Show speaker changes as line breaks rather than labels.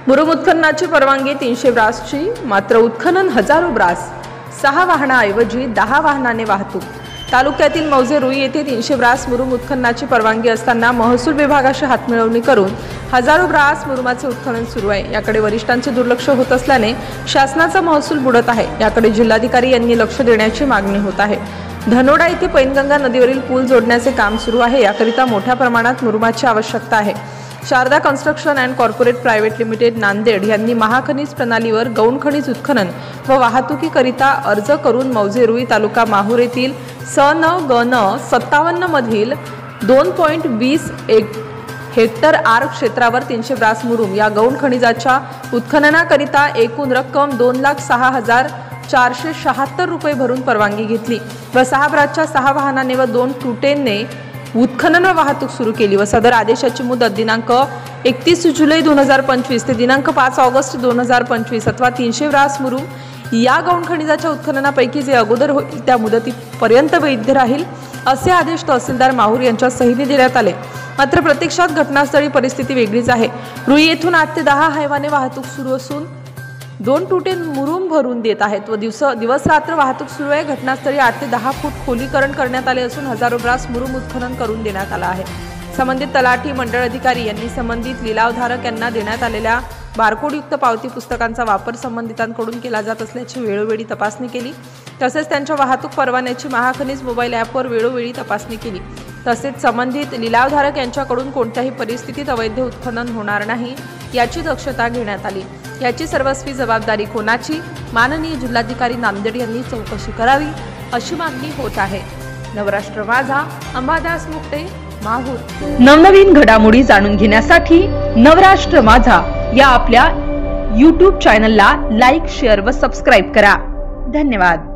मुरुम उत्खननाची परवानगी 300 ब्रासची, मात्र उत्खनन हजारो ब्रास, 6 वाहनाऐवजी 10 वाहनाने वाहतूक। तालुक्यातील मौजे रुई येथे 300 ब्रास मुरुम उत्खननाची परवानगी असताना महसूल विभागाशी हातमिळवणी करून हजारो ब्रास मुरुमाचे उत्खनन सुरू आहे। याकडे वरिष्ठांचे दुर्लक्ष होत असल्याने शासनाचा महसूल बुडत आहे। याकडे जिल्हाधिकारी यांनी लक्ष देण्याची मागणी होत आहे। धनोडा येथे पैनगंगा नदीवरील पूल जोडण्याचे काम सुरू आहे। याकरिता मोठ्या प्रमाणात मुरुमाची आवश्यकता आहे। Sharda construction and corporate private limited Nanded यांनी महाखनिज प्रणालीवर गौण खनिज उत्खनन व वाहतुकीकरिता अर्ज करून मौजे रुई तालुका माहूर येथील सन गन 57 मधील 2.20 हेक्टर आर क्षेत्रावर 300 ब्रास मुरुम या गौण खनिजाच्या उत्खननाकरिता एकूण रक्कम 2,06,476 रुपये भरून परवानगी घेतली व 6 ब्रासच्या 6 वाहनाने व 2 टूटेनने उत्खनन वाहतूक सुरू केली व सदर आदेशाची मुदत दिनांक 31 जुलै 2025 ते दिनांक 5 ऑगस्ट 2025 अथवा 300 ब्रास मुरुम या गौण खनिजाच्या उत्खननापैकी जे अगोदर होईल त्या मुदतीपर्यंत वैध राहील असे आदेश तहसीलदार माहूर यांच्या सहीने देण्यात आले। मात्र प्रत्यक्षात घटनास्थळी परिस्थिती वेगळीच आहे। रुई येथून 8 ते 10 हायवाने वाहतूक सुरू असून 2 टूटेन मुरुम भरून देत आहेत व दिवस रात्र वाहतूक सुरू आहे। घटनास्थळी 8 ते 10 फूट खोलीकरण करण्यात आले असून हजारो ब्रास मुरुम उत्खनन करून देण्यात आला आहे। संबंधित तलाठी मंडळ अधिकारी यांनी संबंधित लिलावधारक यांना देण्यात आलेल्या बारकोडयुक्त पावती पुस्तकांचा वापर संबंधितांकडून केला जात असल्याची वेळोवेळी तपासणी केली। तसेच त्यांच्या वाहतूक परवान्याची महाखनिज मोबाईल ॲपवर वेळोवेळी तपासणी केली। तसेच संबंधित लिलावधारक यांच्याकडून कोणत्याही परिस्थितीत अवैध उत्खनन होणार नाही याची दक्षता घेण्यात आली। याची सर्वस्वी जबाबदारी कोणाची? माननीय जिल्हाधिकारी नांदेड यांनी चौकशी करावी अशी मागणी होत आहे। नवराष्ट्र माझा, अंबादास मुक्ते, माहूर।
नवनवीन घडामोडी जाणून घेण्यासाठी नवराष्ट्र माझा या आपल्या YouTube चॅनलला लाईक, शेअर व सबस्क्राईब करा। धन्यवाद।